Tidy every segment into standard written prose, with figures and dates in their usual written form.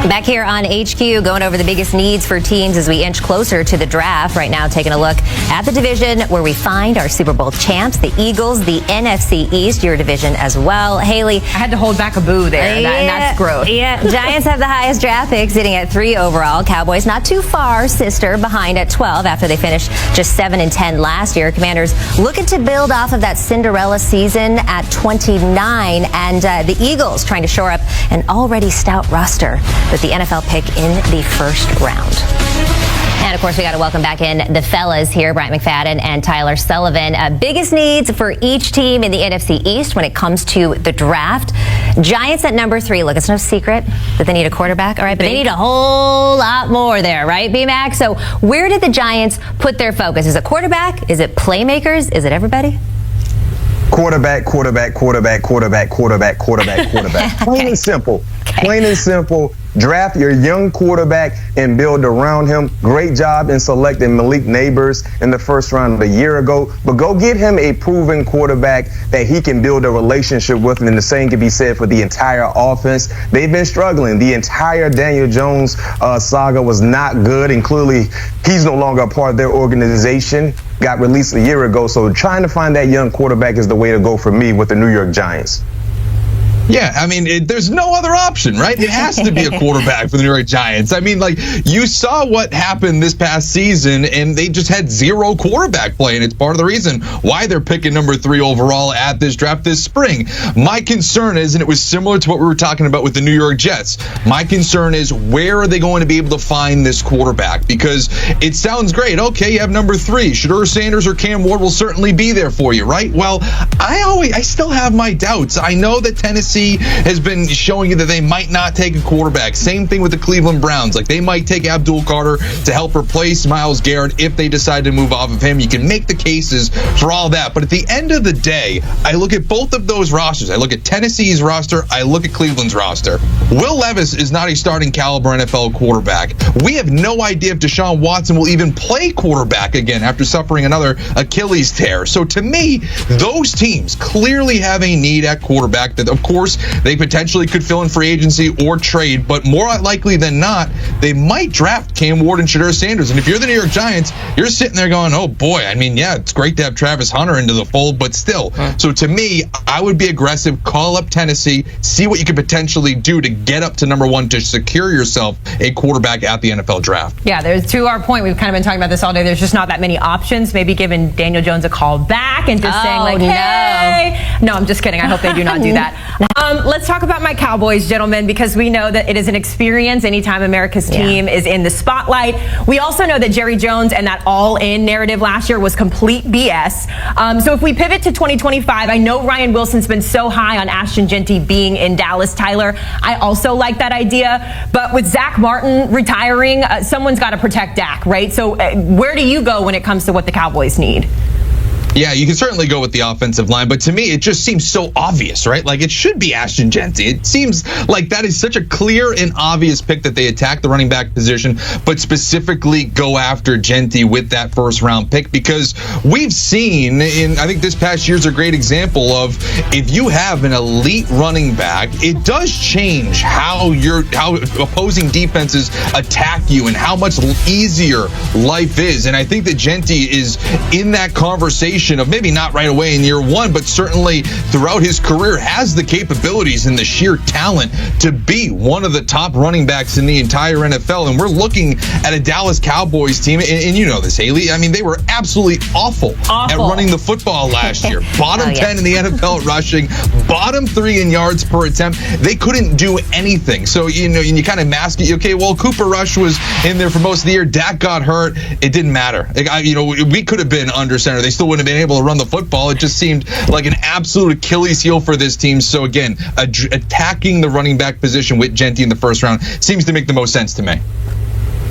Back here on HQ, going over the biggest needs for teams as we inch closer to the draft. Right now, taking a look at the division where we find our Super Bowl champs, the Eagles, the NFC East, your division as well. Haley. I had to hold back a boo there, and that's gross. Yeah, Giants have the highest draft pick, sitting at 3 overall. Cowboys not too far, sister, behind at 12 after they finished just 7-10 last year. Commanders looking to build off of that Cinderella season at 29, and the Eagles trying to shore up an already stout roster with the NFL pick in the first round. And, of course, we got to welcome back in the fellas here, Bryant McFadden and Tyler Sullivan. Biggest needs for each team in the NFC East when it comes to the draft. Giants at number 3. Look, it's no secret that they need a quarterback, all right? But they need a whole lot more there, right, B-Mac? So where did the Giants put their focus? Is it quarterback? Is it playmakers? Is it everybody? Quarterback. Plain and simple. Plain and simple. Draft your young quarterback and build around him. Great job in selecting Malik Neighbors in the first round a year ago. But go get him a proven quarterback that he can build a relationship with. And the same can be said for the entire offense. They've been struggling. The entire Daniel Jones saga was not good. And clearly, he's no longer a part of their organization. Got released a year ago. So trying to find that young quarterback is the way to go for me with the New York Giants. Yeah, I mean, there's no other option, right? It has to be a quarterback for the New York Giants. I mean, like, you saw what happened this past season, and they just had zero quarterback play, and it's part of the reason why they're picking number 3 overall at this draft this spring. My concern is, and it was similar to what we were talking about with the New York Jets, my concern is where are they going to be able to find this quarterback? Because it sounds great. Okay, you have number 3. Shedeur Sanders or Cam Ward will certainly be there for you, right? Well, I still have my doubts. I know that Tennessee has been showing you that they might not take a quarterback. Same thing with the Cleveland Browns. Like, they might take Abdul Carter to help replace Myles Garrett if they decide to move off of him. You can make the cases for all that. But at the end of the day, I look at both of those rosters. I look at Tennessee's roster. I look at Cleveland's roster. Will Levis is not a starting caliber NFL quarterback. We have no idea if Deshaun Watson will even play quarterback again after suffering another Achilles tear. So to me, those teams clearly have a need at quarterback that, of course, they potentially could fill in free agency or trade, but more likely than not, they might draft Cam Ward and Shedeur Sanders. And if you're the New York Giants, you're sitting there going, oh boy, I mean, yeah, it's great to have Travis Hunter into the fold, but still. So to me, I would be aggressive, call up Tennessee, see what you could potentially do to get up to number 1 to secure yourself a quarterback at the NFL draft. Yeah, there's, to our point, we've kind of been talking about this all day, there's just not that many options. Maybe giving Daniel Jones a call back and just saying, like, hey. No, I'm just kidding. I hope they do not do that. Let's talk about my Cowboys, gentlemen, because we know that it is an experience anytime America's team is in the spotlight. We also know that Jerry Jones and that all-in narrative last year was complete BS. So if we pivot to 2025, I know Ryan Wilson's been so high on Ashton Genty being in Dallas, Tyler. I also like that idea. But with Zach Martin retiring, someone's got to protect Dak, right? So where do you go when it comes to what the Cowboys need? Yeah, you can certainly go with the offensive line, but to me, it just seems so obvious, right? Like, it should be Ashton Genty. It seems like that is such a clear and obvious pick that they attack the running back position, but specifically go after Genty with that first-round pick, because we've seen, I think this past year's a great example of, if you have an elite running back, it does change how opposing defenses attack you and how much easier life is. And I think that Genty is in that conversation of maybe not right away in year 1, but certainly throughout his career has the capabilities and the sheer talent to be one of the top running backs in the entire NFL. And we're looking at a Dallas Cowboys team, and you know this, Haley. I mean, they were absolutely awful at running the football last year. Bottom 10 in the NFL rushing, bottom 3 in yards per attempt. They couldn't do anything. So, you know, and you kind of mask it. Okay, well, Cooper Rush was in there for most of the year. Dak got hurt. It didn't matter. We could have been under center. They still wouldn't have been able to run the football. It just seemed like an absolute Achilles heel for this team. So again, attacking the running back position with Genty in the first round seems to make the most sense to me.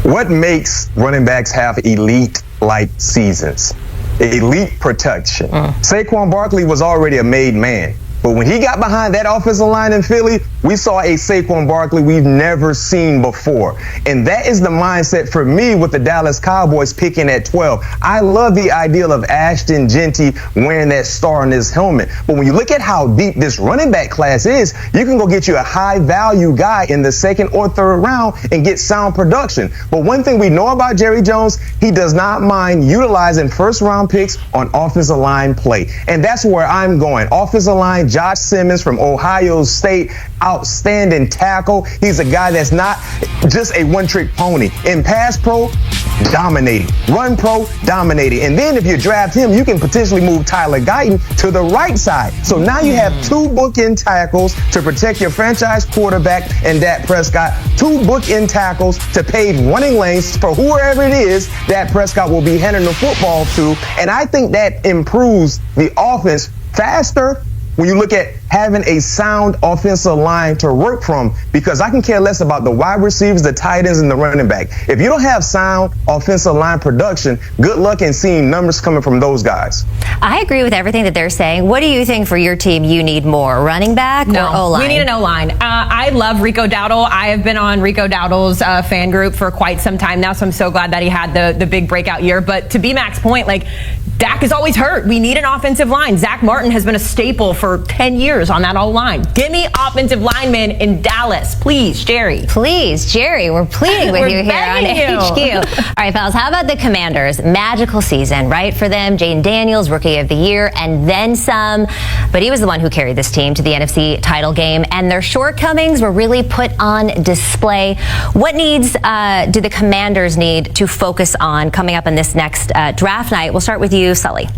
What makes running backs have elite-like seasons? Elite protection. Saquon Barkley was already a made man. But when he got behind that offensive line in Philly, we saw a Saquon Barkley we've never seen before. And that is the mindset for me with the Dallas Cowboys picking at 12. I love the idea of Ashton Genty wearing that star on his helmet. But when you look at how deep this running back class is, you can go get you a high-value guy in the second or third round and get sound production. But one thing we know about Jerry Jones, he does not mind utilizing first-round picks on offensive line play. And that's where I'm going. Offensive line, Josh Simmons from Ohio State, outstanding tackle. He's a guy that's not just a one-trick pony. In pass pro, dominating. Run pro, dominating. And then if you draft him, you can potentially move Tyler Guyton to the right side. So now you have two bookend tackles to protect your franchise quarterback and Dak Prescott, two bookend tackles to pave running lanes for whoever it is Dak Prescott will be handing the football to. And I think that improves the offense faster when you look at having a sound offensive line to work from, because I can care less about the wide receivers, the tight ends, and the running back. If you don't have sound offensive line production, good luck in seeing numbers coming from those guys. I agree with everything that they're saying. What do you think for your team you need more, running back or O-line? We need an O-line. I love Rico Dowdle. I have been on Rico Dowdle's fan group for quite some time now, so I'm so glad that he had the big breakout year. But to B-Mac's point, like, Dak is always hurt. We need an offensive line. Zach Martin has been a staple for 10 years on that O-line. Give me offensive linemen in Dallas, please, Jerry. Please, Jerry, we're pleading with you here on HQ. All right, fellas, how about the Commanders? Magical season, right, for them. Jaden Daniels, Rookie of the Year, and then some. But he was the one who carried this team to the NFC title game, and their shortcomings were really put on display. What needs do the Commanders need to focus on coming up in this next draft night? We'll start with you, Sully.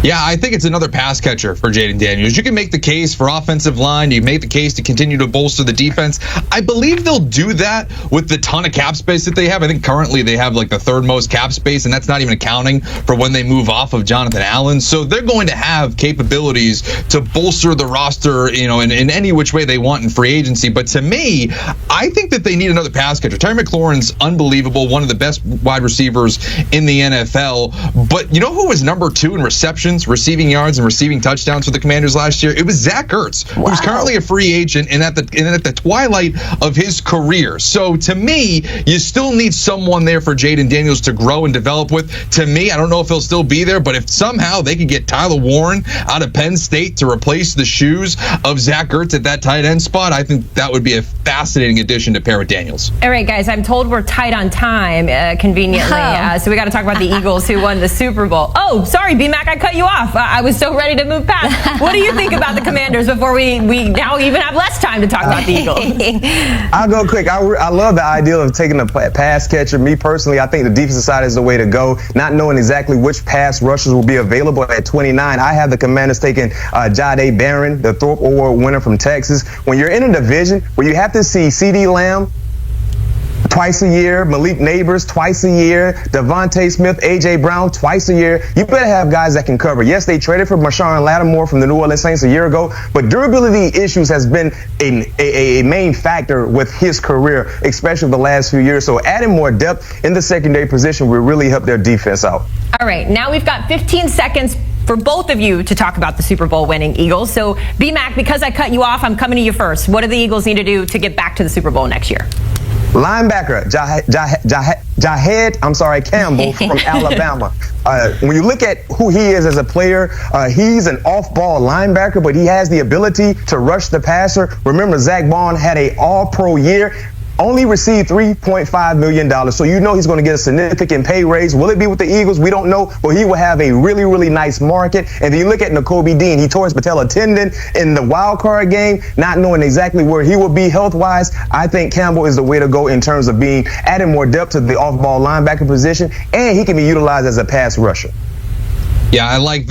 Yeah, I think it's another pass catcher for Jaden Daniels. You can make the case for offensive line. You make the case to continue to bolster the defense. I believe they'll do that with the ton of cap space that they have. I think currently they have like the third most cap space, and that's not even accounting for when they move off of Jonathan Allen. So they're going to have capabilities to bolster the roster, you know, in any which way they want in free agency. But to me, I think that they need another pass catcher. Terry McLaurin's unbelievable, one of the best wide receivers in the NFL. But you know who was number 2 in receptions, receiving yards, and receiving touchdowns for the Commanders last year? It was Zach Ertz, who's currently a free agent and at the twilight of his career. So to me, you still need someone there for Jaden Daniels to grow and develop with. To me, I don't know if he'll still be there, but if somehow they could get Tyler Warren out of Penn State to replace the shoes of Zach Ertz at that tight end spot, I think that would be a fascinating addition to pair with Daniels. All right, guys, I'm told we're tight on time, conveniently. So we got to talk about the Eagles who won the Super Bowl. Oh, sorry, B-Mac, I cut you off. I was so ready to move past. What do you think about the Commanders before we now even have less time to talk about the Eagles? I'll go quick. I love the idea of taking a pass catcher. Me personally, I think the defensive side is the way to go. Not knowing exactly which pass rushers will be available at 29, I have the Commanders taking Jahdae Barron, the Thorpe Award winner from Texas. When you're in a division where you have to see CeeDee Lamb twice a year, Malik Neighbors twice a year, Devontae Smith, A.J. Brown twice a year, you better have guys that can cover. Yes, they traded for Marshawn Lattimore from the New Orleans Saints a year ago, but durability issues has been a main factor with his career, especially the last few years. So adding more depth in the secondary position will really help their defense out. All right, now we've got 15 seconds for both of you to talk about the Super Bowl winning Eagles. So, B-Mac, because I cut you off, I'm coming to you first. What do the Eagles need to do to get back to the Super Bowl next year? Linebacker Jahed Campbell from Alabama. When you look at who he is as a player, he's an off-ball linebacker, but he has the ability to rush the passer. Remember, Zach Bond had an all-pro year. Only received $3.5 million, so you know he's going to get a significant pay raise. Will it be with the Eagles? We don't know, but he will have a really, really nice market. And then you look at Nakobe Dean. He tore his patella tendon in the wild card game, not knowing exactly where he will be health-wise. I think Campbell is the way to go in terms of adding more depth to the off-ball linebacker position, and he can be utilized as a pass rusher. Yeah, I like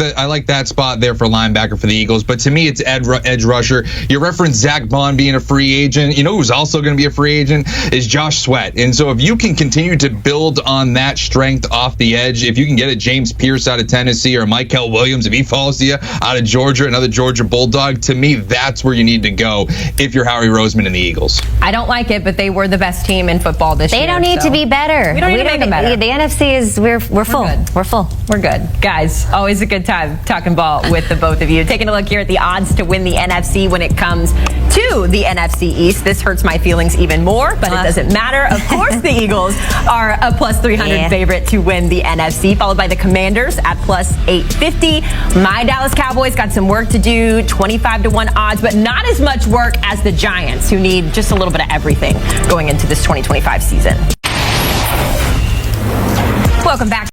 that spot there for linebacker for the Eagles. But to me, it's edge rusher. You referenced Zach Bond being a free agent. You know who's also going to be a free agent is Josh Sweat. And so if you can continue to build on that strength off the edge, if you can get a James Pierce out of Tennessee or Mykel Williams, if he falls to you out of Georgia, another Georgia Bulldog, to me, that's where you need to go if you're Howie Roseman and the Eagles. I don't like it, but they were the best team in football this year. They don't need to be better. We don't need to make them better. The NFC is, we're full. Good. We're full. We're good. Guys, Always a good time talking ball with the both of you. Taking a look here at the odds to win the NFC when it comes to the NFC East. This hurts my feelings even more, but it doesn't matter. Of course, the Eagles are a plus 300 favorite to win the NFC, followed by the Commanders at plus 850. My Dallas Cowboys got some work to do, 25-1 odds, but not as much work as the Giants, who need just a little bit of everything going into this 2025 season. Welcome back.